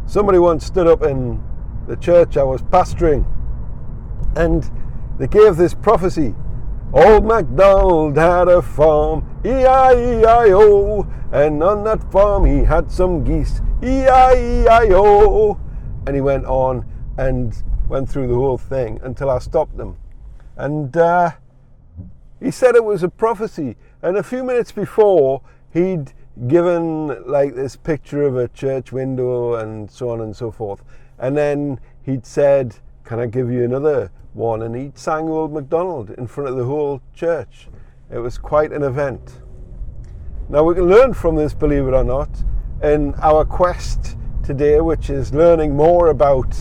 Somebody once stood up in the church I was pastoring, and they gave this prophecy. Old MacDonald had a farm, E-I-E-I-O, and on that farm he had some geese, E-I-E-I-O. And he went on and went through the whole thing until I stopped him. And he said it was a prophecy. And a few minutes before, he'd given like this picture of a church window and so on and so forth. And then he'd said, can I give you another one? And he'd sang Old MacDonald in front of the whole church. It was quite an event. Now we can learn from this, believe it or not, in our quest today, which is learning more about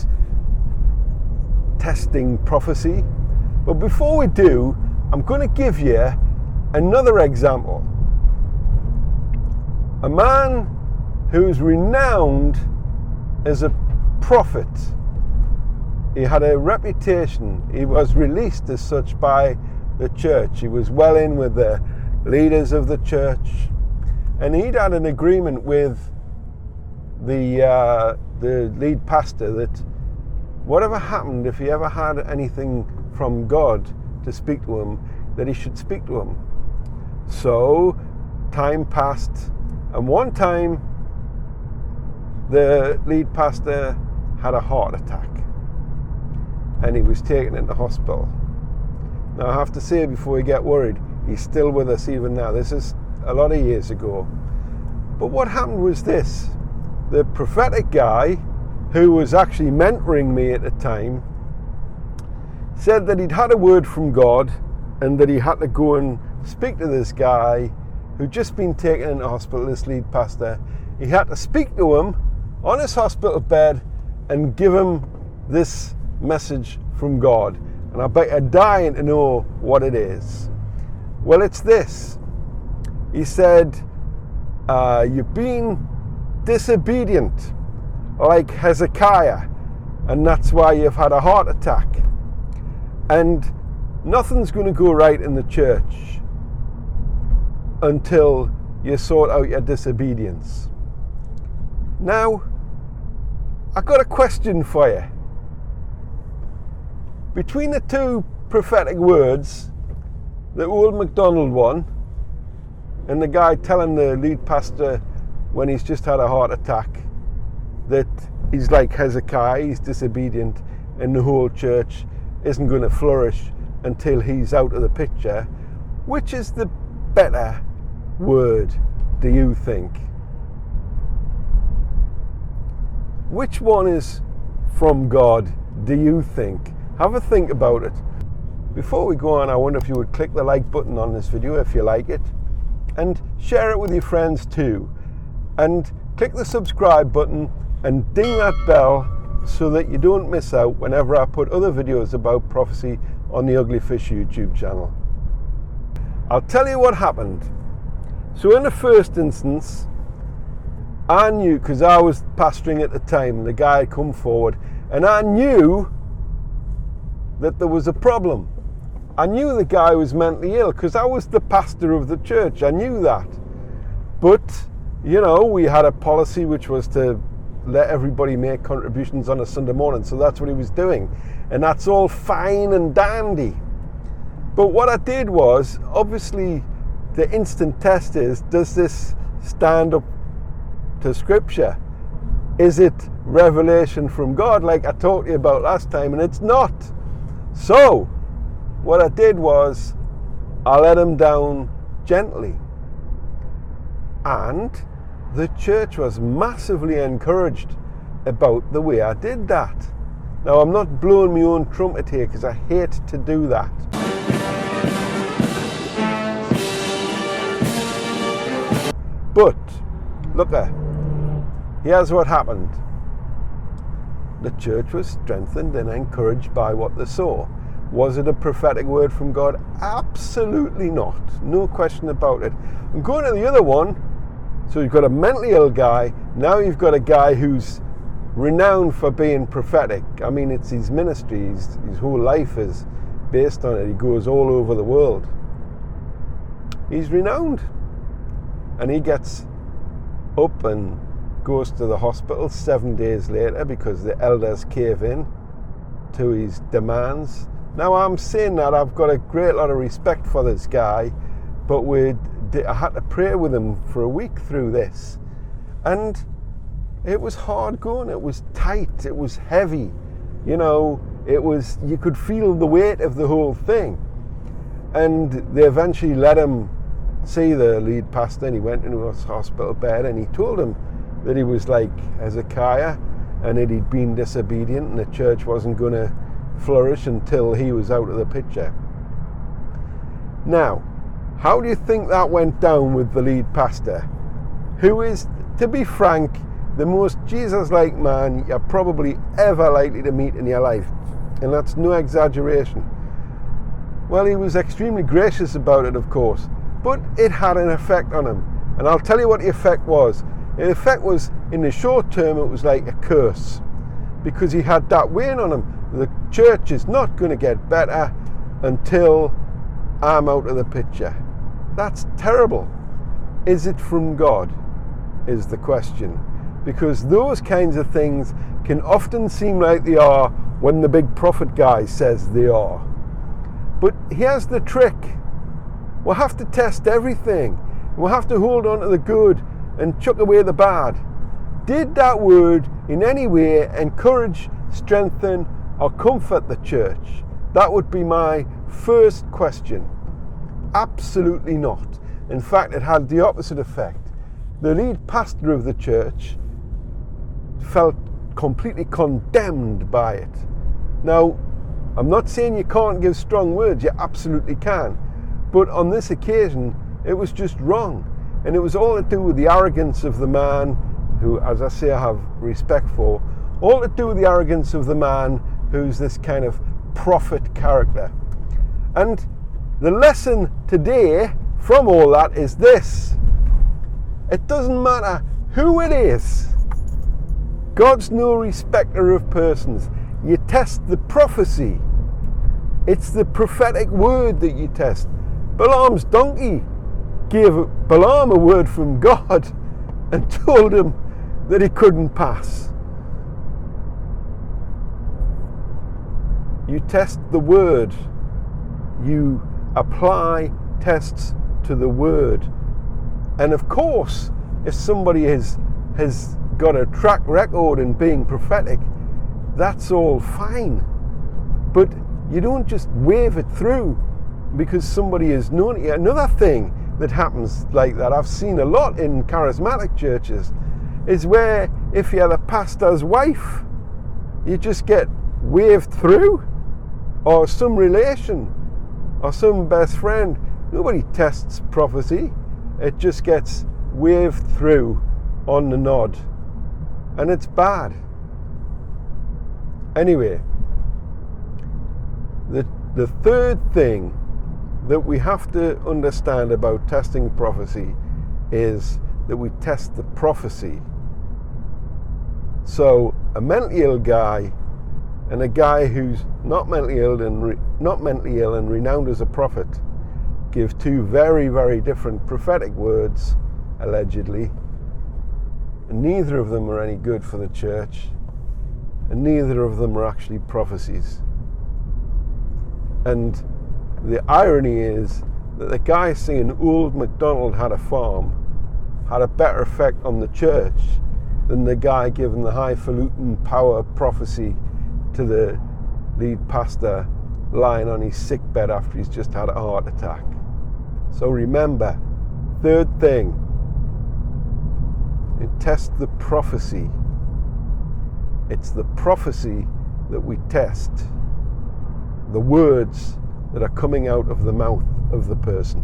testing prophecy. But before we do, I'm going to give you another example. A man who's renowned as a prophet. He had a reputation. He was released as such by the church. He was well in with the leaders of the church. And he'd had an agreement with the lead pastor that whatever happened, if he ever had anything from God to speak to him, that he should speak to him. So time passed, and one time the lead pastor had a heart attack and he was taken into hospital. Now I have to say before you get worried, he's still with us even now. This is a lot of years ago. But what happened was this. The prophetic guy, who was actually mentoring me at the time, said that he'd had a word from God and that he had to go and speak to this guy who'd just been taken into hospital, this lead pastor. He had to speak to him on his hospital bed and give him this message from God. And I bet you're dying to know what it is. Well, it's this. He said, you've been disobedient like Hezekiah, and that's why you've had a heart attack. And nothing's going to go right in the church until you sort out your disobedience. Now, I've got a question for you. Between the two prophetic words, the Old MacDonald one, and the guy telling the lead pastor when he's just had a heart attack that he's like Hezekiah, he's disobedient, and the whole church isn't going to flourish until he's out of the picture, which is the better word, do you think? Which one is from God, do you think? Have a think about it. Before we go on, I wonder if you would click the like button on this video if you like it, and share it with your friends too. And click the subscribe button and ding that bell so that you don't miss out whenever I put other videos about prophecy on the UglyFish YouTube channel. I'll tell you what happened. So in the first instance, I knew, because I was pastoring at the time, the guy had come forward, and I knew that there was a problem. I knew the guy was mentally ill because I was the pastor of the church. I knew that. But, you know, we had a policy which was to let everybody make contributions on a Sunday morning. So that's what he was doing. And that's all fine and dandy. But what I did was, obviously, the instant test is, does this stand up to Scripture? Is it revelation from God like I talked to you about last time? And it's not. So, what I did was, I let him down gently. And the church was massively encouraged about the way I did that. Now, I'm not blowing my own trumpet here because I hate to do that. But, look there. Here's what happened. The church was strengthened and encouraged by what they saw. Was it a prophetic word from God? Absolutely not. No question about it. I'm going to the other one. So you've got a mentally ill guy. Now you've got a guy who's renowned for being prophetic. I mean, it's his ministry. His whole life is based on it. He goes all over the world. He's renowned. And he gets up and goes to the hospital 7 days later because the elders cave in to his demands. Now, I'm saying that I've got a great lot of respect for this guy, but I had to pray with him for a week through this. And it was hard going, it was tight, it was heavy. You could feel the weight of the whole thing. And they eventually let him see the lead pastor, and he went into his hospital bed, and he told him that he was like Hezekiah and that he'd been disobedient and the church wasn't going to flourish until he was out of the picture. Now, how do you think that went down with the lead pastor, who is, to be frank, the most Jesus-like man you're probably ever likely to meet in your life? And that's no exaggeration. Well, he was extremely gracious about it, of course, but it had an effect on him. And I'll tell you what the effect was. The effect was, in the short term, it was like a curse, because he had that weighing on him. The church is not going to get better until I'm out of the picture. That's terrible. Is it from God, is the question. Because those kinds of things can often seem like they are when the big prophet guy says they are. But here's the trick. We'll have to test everything. We'll have to hold on to the good and chuck away the bad. Did that word in any way encourage, strengthen, or comfort the church? That would be my first question. Absolutely not. In fact, it had the opposite effect. The lead pastor of the church felt completely condemned by it. Now, I'm not saying you can't give strong words, you absolutely can. But on this occasion, it was just wrong. And it was all to do with the arrogance of the man who, as I say, I have respect for. All to do with the arrogance of the man who's this kind of prophet character. And the lesson today from all that is this. It doesn't matter who it is. God's no respecter of persons. You test the prophecy. It's the prophetic word that you test. Balaam's donkey gave Balaam a word from God and told him that he couldn't pass. You test the word. You apply tests to the word. And of course, if somebody has got a track record in being prophetic, that's all fine. But you don't just wave it through because somebody is known. Another thing that happens like that, I've seen a lot in charismatic churches, is where if you're the pastor's wife, you just get waved through, or some relation, or some best friend. Nobody tests prophecy. It just gets waved through on the nod. And it's bad. Anyway, the third thing that we have to understand about testing prophecy is that we test the prophecy. So a mentally ill guy and a guy who's not mentally ill and renowned as a prophet give two very, very different prophetic words, allegedly. And neither of them are any good for the church, and neither of them are actually prophecies. And the irony is that the guy saying Old MacDonald had a farm had a better effect on the church than the guy giving the highfalutin power prophecy to the lead pastor lying on his sick bed after he's just had a heart attack. So remember, third thing, test the prophecy. It's the prophecy that we test, the words that are coming out of the mouth of the person.